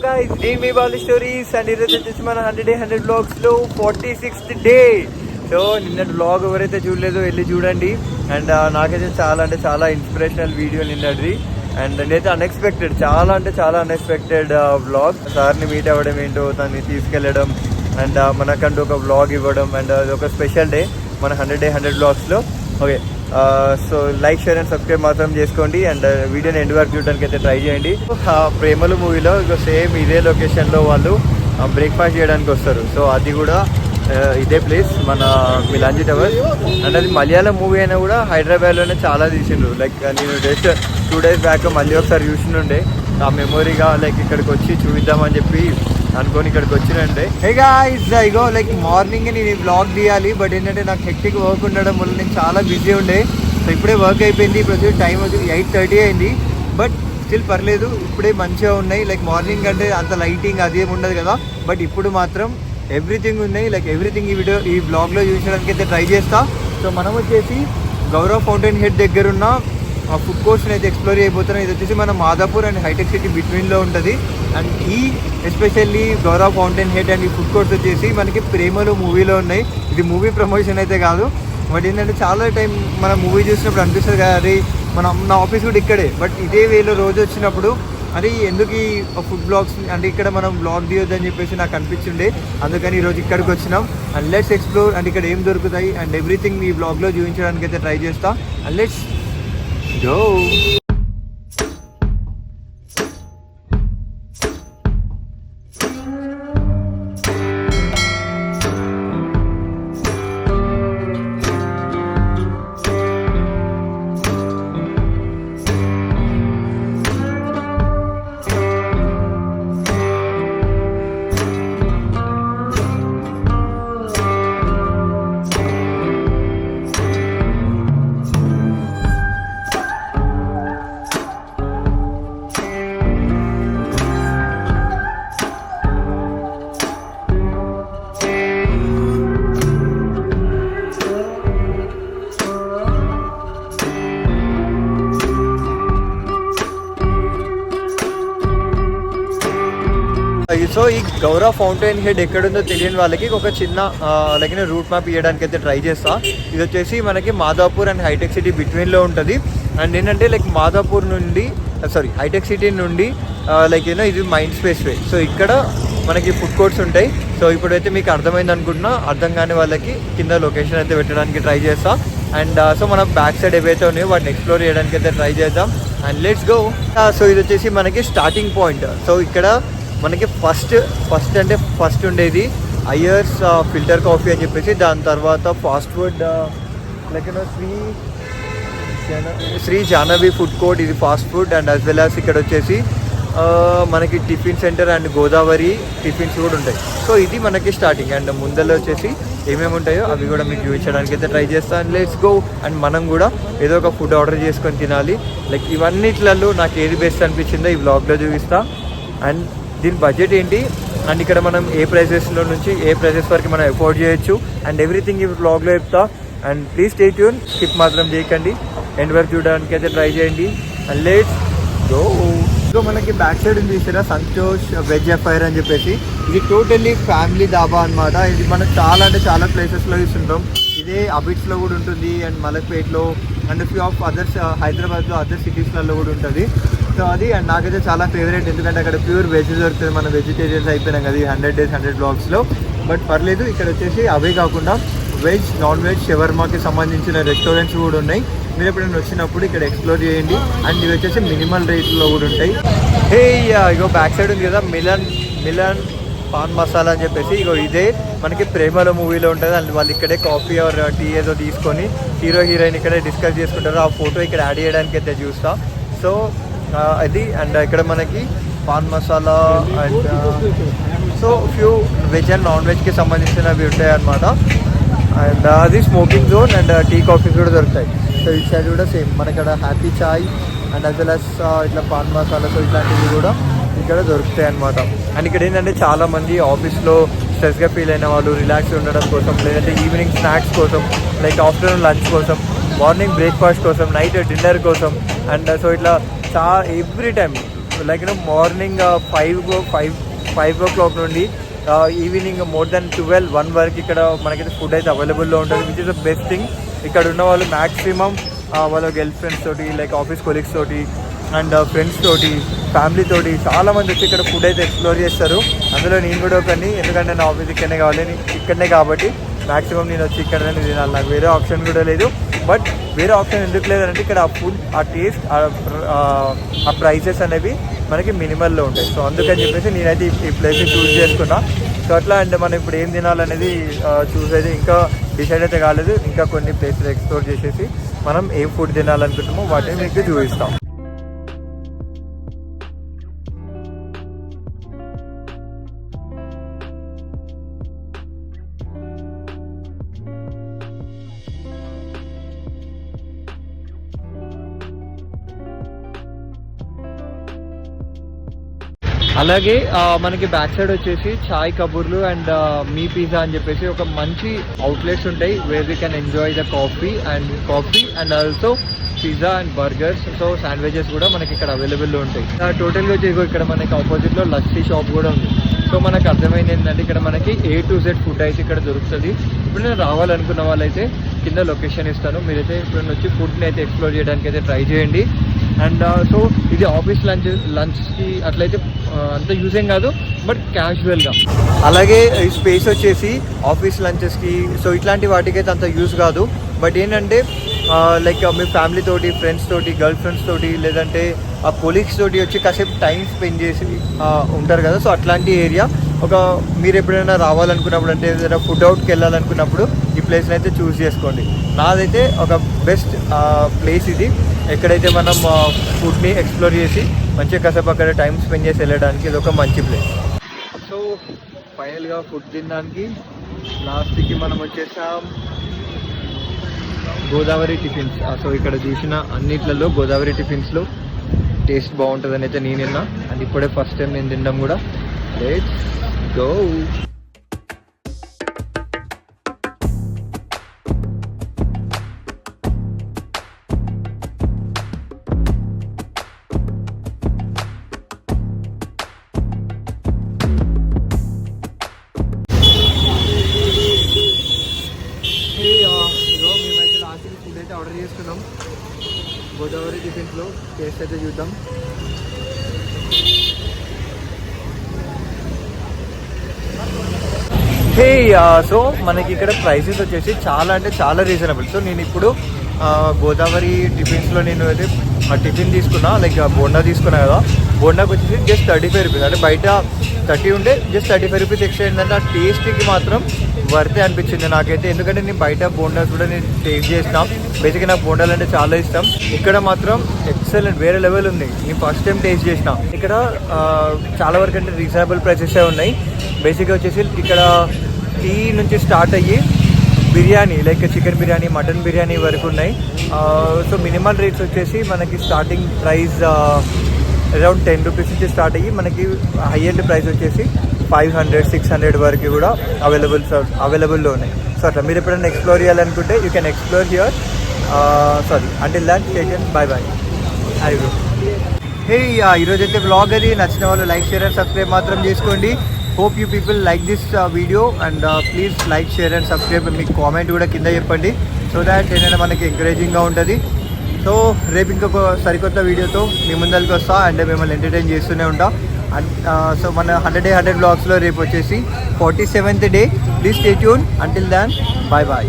guys, Dream Me Bali Stories and ఈరోజు వచ్చేసి మన 100 vlogs లో 46th డే. సో నిన్న వ్లాగ్ ఎవరైతే చూడలేదో వెళ్ళి చూడండి. అండ్ నాకైతే చాలా అంటే చాలా ఇన్స్పిరేషనల్ వీడియో నిన్నది. అండ్ నేనైతే అన్ఎక్స్పెక్టెడ్, చాలా అంటే చాలా అన్ఎక్స్పెక్టెడ్ వ్లాగ్. సార్ని మీట్ అవ్వడం ఏంటో, దాన్ని తీసుకెళ్ళడం అండ్ మనకంటూ ఒక వ్లాగ్ ఇవ్వడం. అండ్ అది ఒక స్పెషల్ డే మన 100 vlogsలో. Okay, so like, share and subscribe మాత్రం చేసుకోండి. అండ్ వీడియోని ఎండ్ వరకు చూడడానికి అయితే ట్రై చేయండి. ప్రేమలు మూవీలో సేమ్ ఇదే లొకేషన్లో వాళ్ళు బ్రేక్ఫాస్ట్ చేయడానికి వస్తారు. సో అది కూడా ఇదే ప్లేస్, మన మిలాంజీ టవర్స్. అండ్ అది మలయాళం మూవీ అయినా కూడా హైదరాబాద్లోనే చాలా తీసిండ్రు. లైక్ నేను జస్ట్ 2 days బ్యాక్ మళ్ళీ ఒకసారి చూసినుండే. ఆ మెమొరీగా లైక్ ఇక్కడికి వచ్చి చూద్దామని చెప్పి అనుకొని ఇక్కడికి వచ్చినంటే. హే గాయ్స్, ఇగో లైక్ మార్నింగ్ నేను ఈ వ్లాగ్ తీయాలి, బట్ ఏంటంటే నాకు హెక్టిక్ వర్క్ ఉండడం వల్ల నేను చాలా బిజీ ఉండే. సో ఇప్పుడే వర్క్ అయిపోయింది. ఇప్పుడు టైం వచ్చి 8:30 అయింది. బట్ స్టిల్ పర్లేదు, ఇప్పుడే మంచిగా ఉన్నాయి. లైక్ మార్నింగ్ అంటే అంత లైటింగ్ అదేం ఉండదు కదా, బట్ ఇప్పుడు మాత్రం ఎవ్రీథింగ్ ఉన్నాయి. లైక్ ఎవ్రీథింగ్ ఈ వ్లాగ్లో చూపించడానికి అయితే ట్రై చేస్తా. సో మనం వచ్చేసి గౌరవ్ ఫౌంటైన్ హెడ్ దగ్గర ఉన్న ఫుడ్ కోర్ట్స్ని అయితే ఎక్స్ప్లోర్ అయిపోతున్నాం. ఇది వచ్చేసి మన మాదాపూర్ అండ్ హైటెక్ సిటీ బిట్వీన్లో ఉంటుంది. అండ్ ఈ especially Gaurav fountain head and ఈ ఫుడ్ కోర్ట్స్ వచ్చేసి మనకి ప్రేమలు మూవీలో ఉన్నాయి. ఇది మూవీ ప్రమోషన్ అయితే కాదు, బట్ ఏంటంటే చాలా టైం మనం మూవీ చూసినప్పుడు అనిపిస్తుంది కదా, అరే నా ఆఫీస్ కూడా ఇక్కడే. బట్ ఇదే వేలో రోజు వచ్చినప్పుడు అరే ఎందుకు ఈ ఫుడ్ బ్లాగ్స్ అంటే ఇక్కడ మనం బ్లాగ్ తీయొద్దని చెప్పేసి నాకు అనిపించిండే. అందుకని ఈరోజు ఇక్కడికి వచ్చినాం. And let's explore. అండ్ ఇక్కడ ఏం దొరుకుతాయి అండ్ ఎవ్రీథింగ్ ఈ బ్లాగ్లో చూపించడానికి అయితే ట్రై చేస్తా. And let's go. సో ఈ గౌరవ్ ఫౌంటైన్ హెడ్ ఎక్కడుందో తెలియని వాళ్ళకి ఒక చిన్న లైక్ రూట్ మ్యాప్ ఇవ్వడానికి అయితే ట్రై చేస్తా. ఇది వచ్చేసి మనకి మాదాపూర్ అండ్ హైటెక్ సిటీ బిట్వీన్లో ఉంటుంది. అండ్ ఏంటంటే లైక్ మాదాపూర్ నుండి హైటెక్ సిటీ నుండి లైక్ ఇది మైండ్ స్పేస్ వే. సో ఇక్కడ మనకి ఫుడ్ కోర్ట్స్ ఉంటాయి. సో ఇప్పుడైతే మీకు అర్థమైంది అనుకుంటున్నా. అర్థం కాని వాళ్ళకి కింద లొకేషన్ అయితే పెట్టడానికి ట్రై చేస్తా. అండ్ సో మనం బ్యాక్ సైడ్ ఏవైతే ఉన్నాయో వాటిని ఎక్స్ప్లోర్ చేయడానికి అయితే ట్రై చేద్దాం. And let's go. సో ఇది వచ్చేసి మనకి స్టార్టింగ్ పాయింట్. సో ఇక్కడ మనకి ఫస్ట్ ఉండేది అయ్యర్స్ ఫిల్టర్ కాఫీ అని చెప్పేసి, దాని తర్వాత fast food like Shri Jahnavi food court, ఇది fast food. And as well as ఇక్కడ వచ్చేసి మనకి tiffin centre and Godavari tiffins కూడా ఉంటాయి. సో ఇది మనకి స్టార్టింగ్. అండ్ ముందర వచ్చేసి ఏమేమి ఉంటాయో అవి కూడా మీకు చూపించడానికి అయితే ట్రై చేస్తాను. Let's go. అండ్ మనం కూడా ఏదో ఒక ఫుడ్ ఆర్డర్ చేసుకొని తినాలి. లైక్ ఇవన్నిట్లలో నాకు ఏది బెస్ట్ అనిపించిందో ఈ వ్లాగ్లో చూపిస్తా. అండ్ దీని బడ్జెట్ ఏంటి, అండ్ ఇక్కడ మనం ఏ ప్రైసెస్లో నుంచి ఏ ప్రైసెస్ వరకు మనం ఎఫోర్డ్ చేయొచ్చు అండ్ ఎవ్రీథింగ్ ఈ వ్లాగ్లో చెప్తా. And please stay tune, skip మాత్రం చేయకండి, ఎండ్ వరకు చూడడానికి అయితే ట్రై చేయండి. And let's go. సో మనకి బ్యాక్ సైడ్ ఉంది చూసారా, సంతోష్ వెజ్ ఎఫ్ఐఆర్ అని చెప్పేసి. ఇది టోటల్లీ ఫ్యామిలీ దాబా అనమాట. ఇది మనం చాలా అంటే చాలా ప్లేసెస్లో చూస్తుంటాం. ఇదే అబిట్స్లో కూడా ఉంటుంది అండ్ మలక్పేట్లో అండ్ ఫ్యూ ఆఫ్ అదర్స్ హైదరాబాద్లో అదర్ సిటీస్లలో కూడా ఉంటుంది. సో అది అండ్ నాకైతే చాలా ఫేవరెట్, ఎందుకంటే అక్కడ ప్యూర్ వెజ్ దొరుకుతుంది. మన వెజిటేరియన్స్ అయిపోయినాం కదా 100 days 100 vlogsలో. బట్ పర్లేదు, ఇక్కడ వచ్చేసి అవే కాకుండా వెజ్, నాన్ వెజ్, షవర్మాకి సంబంధించిన రెస్టారెంట్స్ కూడా ఉన్నాయి. మీరు ఎప్పుడైనా వచ్చినప్పుడు ఇక్కడ ఎక్స్ప్లోర్ చేయండి. అండ్ ఇవి వచ్చేసి మినిమల్ రేట్లో కూడా ఉంటాయి. హే ఇగో బ్యాక్ సైడ్ ఉంది కదా మిలన్ పాన్ మసాలా అని చెప్పేసి. ఇగో ఇదే మనకి ప్రేమలో మూవీలో ఉంటుంది. అండ్ వాళ్ళు ఇక్కడే కాఫీ ఆర్ టీ ఏదో తీసుకొని హీరో హీరోయిన్ ఇక్కడే డిస్కస్ చేసుకుంటారు. ఆ ఫోటో ఇక్కడ యాడ్ చేయడానికి అయితే చూస్తా. సో అది. అండ్ ఇక్కడ మనకి paan masala and so few veg and non వెజ్కి సంబంధించినవి ఉంటాయి అన్నమాట. అండ్ అది smoking zone and tea coffees కూడా దొరుకుతాయి. సో ఇటు సైడ్ కూడా సేమ్ మనకి ఇక్కడ happy chai and as well as ఇట్లా పాన్ మసాలా, సో ఇట్లాంటివి కూడా ఇక్కడ దొరుకుతాయి అనమాట. అండ్ ఇక్కడ ఏంటంటే చాలామంది ఆఫీస్లో స్ట్రెస్గా ఫీల్ అయిన వాళ్ళు రిలాక్స్ ఉండడం కోసం, లేదంటే ఈవినింగ్ స్నాక్స్ కోసం, లైక్ ఆఫ్టర్నూన్ లంచ్ కోసం, మార్నింగ్ బ్రేక్ఫాస్ట్ కోసం, నైట్ డిన్నర్ కోసం, అండ్ సో ఇట్లా every time like morning 5 o'clock నుండి ఈవినింగ్ మోర్ దెన్ 1 వరకు ఇక్కడ మనకైతే ఫుడ్ అయితే అవైలబుల్లో ఉంటుంది, which is the best thing. ఇక్కడ ఉన్న వాళ్ళు మ్యాక్సిమం వాళ్ళ గర్ల్ ఫ్రెండ్స్ తోటి, లైక్ ఆఫీస్ కొలీగ్స్ తోటి అండ్ ఫ్రెండ్స్ తోటి, ఫ్యామిలీ తోటి చాలామంది వచ్చి ఇక్కడ ఫుడ్ అయితే ఎక్స్ప్లోర్ చేస్తారు. అందులో నేను కూడా ఒకని, ఎందుకంటే నా ఆఫీస్ ఇక్కడనే కాబట్టి మ్యాక్సిమం నేను వచ్చి ఇక్కడనే తినాలి, నాకు వేరే ఆప్షన్ కూడా లేదు. బట్ వేరే ఆప్షన్ ఎందుకు లేదంటే ఇక్కడ ఆ ఫుడ్, ఆ టేస్ట్, ఆ ప్రైసెస్ అనేవి మనకి మినిమల్లో ఉంటాయి. సో అందుకని చెప్పేసి నేనైతే ఈ ప్లేస్ని చూస్ చేసుకున్నా. సో అట్లా అంటే మనం ఇప్పుడు ఏం తినాలనేది చూస్ అయితే ఇంకా డిసైడ్ అయితే కాలేదు. ఇంకా కొన్ని ప్లేసెస్ ఎక్స్ప్లోర్ చేసేసి మనం ఏం ఫుడ్ తినాలనుకుంటామో వాటిని మీకు చూపిస్తాం. అలాగే మనకి బ్యాక్ సైడ్ వచ్చేసి చాయ్ కబూర్లు అండ్ మీ పిజ్జా అని చెప్పేసి ఒక మంచి అవుట్లెట్స్ ఉంటాయి, where we can enjoy the coffee and also pizza and burgers. So sandwiches కూడా మనకి ఇక్కడ అవైలబుల్లో ఉంటాయి. టోటల్గా వచ్చేసి ఇక్కడ మనకి ఆపోజిట్లో లస్సీ షాప్ కూడా ఉంది. సో మనకు అర్థమైంది ఏంటంటే ఇక్కడ మనకి A to Z ఫుడ్ అయితే ఇక్కడ దొరుకుతుంది. ఇప్పుడు నేను రావాలనుకున్న వాళ్ళైతే కింద లొకేషన్ ఇస్తాను, మీరైతే ఇప్పుడు వచ్చి ఫుడ్ని అయితే ఎక్స్ప్లోర్ చేయడానికి అయితే ట్రై చేయండి. అండ్ సో ఇది ఆఫీస్ లంచ్కి అట్లయితే అంత యూజ్ ఏం కాదు, బట్ క్యాజువల్గా. అలాగే ఈ స్పేస్ వచ్చేసి ఆఫీస్ లంచెస్కి, సో ఇట్లాంటి వాటికి అయితే అంత యూజ్ కాదు. బట్ ఏంటంటే లైక్ మీ ఫ్యామిలీ తోటి, ఫ్రెండ్స్ తోటి, గర్ల్ ఫ్రెండ్స్ తోటి, లేదంటే ఆ కొలీగ్స్ తోటి వచ్చి కాసేపు టైం స్పెండ్ చేసి ఉంటారు కదా. సో అట్లాంటి ఏరియా మీరు ఎప్పుడైనా రావాలనుకున్నప్పుడు, అంటే ఏదైనా ఫుడ్ అవుట్కి వెళ్ళాలనుకున్నప్పుడు ఈ ప్లేస్ని అయితే చూస్ చేసుకోండి. నాదైతే ఒక బెస్ట్ ప్లేస్ ఇది, ఎక్కడైతే మనం ఫుడ్ని ఎక్స్ప్లోర్ చేసి మంచిగా కాసేపు అక్కడ టైం స్పెండ్ చేసి వెళ్ళడానికి ఇది ఒక మంచి ప్లేస్. సో ఫైనల్గా ఫుడ్ తినడానికి లాస్ట్కి మనం వచ్చేసాం గోదావరి టిఫిన్స్. సో ఇక్కడ చూసిన అన్నిట్లలో గోదావరి టిఫిన్స్లో టేస్ట్ బాగుంటుందని అయితే నేను విన్నా, అండ్ ఇప్పుడే ఫస్ట్ టైం నేను తినడం కూడా. Let's go. మేమైతే లాస్ట్ ఫుడ్ అయితే ఆర్డర్ చేసుకున్నాం గోదావరి టిఫిన్స్లో. టేస్ట్ అయితే చూద్దాం. సో మనకి ఇక్కడ ప్రైసెస్ వచ్చేసి చాలా అంటే చాలా రీజనబుల్. సో నేను ఇప్పుడు గోదావరి టిఫిన్స్లో నేను అయితే టిఫిన్ తీసుకున్నా, లైక్ బోండా తీసుకున్నా కదా. బోండాకి వచ్చేసి జస్ట్ 35 రూపీస్, అంటే బయట 30 ఉంటే జస్ట్ 35 రూపీస్ ఎక్స్ట్రా. ఏంటంటే ఆ టేస్ట్కి మాత్రం వర్తే అనిపించింది నాకైతే, ఎందుకంటే నేను బయట బోండాస్ కూడా నేను టేస్ట్ చేసిన. బేసిక్గా నాకు బోండాలు అంటే చాలా ఇష్టం. ఇక్కడ మాత్రం ఎక్సలెంట్, వేరే లెవెల్ ఉంది. నేను ఫస్ట్ టైం టేస్ట్ చేసిన. ఇక్కడ చాలా వరకు అంటే రీజనబుల్ ప్రైసెసే ఉన్నాయి. బేసిక్గా వచ్చేసి ఇక్కడ టీ నుంచి స్టార్ట్ అయ్యి biryani, like chicken biryani, mutton biryani వరకు ఉన్నాయి. సో మినిమం రేట్స్ వచ్చేసి మనకి స్టార్టింగ్ ప్రైస్ అరౌండ్ 10 రూపీస్ నుంచి స్టార్ట్ అయ్యి మనకి హై ఎండ్ ప్రైస్ వచ్చేసి 500, 600 వరకు కూడా అవైలబుల్లో ఉన్నాయి. సో అట్లా మీరు ఎప్పుడైనా ఎక్స్ప్లోర్ చేయాలనుకుంటే you can explore here. Until then take care, bye bye. Hey, ఈరోజైతే వ్లాగ్ అది నచ్చిన వాళ్ళు లైక్, షేర్ అండ్ సబ్స్క్రైబ్ మాత్రం చేసుకోండి. Hope you people like this video and please like, share and subscribe. మీకు కామెంట్ కూడా కింద చెప్పండి, సో దాట్ ఏంటంటే మనకి ఎంకరేజింగ్గా ఉంటుంది. సో రేపు ఇంకొక సరికొత్త వీడియోతో మీ ముందరికి వస్తా అండ్ మిమ్మల్ని ఎంటర్టైన్ చేస్తూనే ఉంటా. సో మన 100 Day 100 Vlogsలో రేపు వచ్చేసి 47th డే. Please stay tune. Until then, bye bye.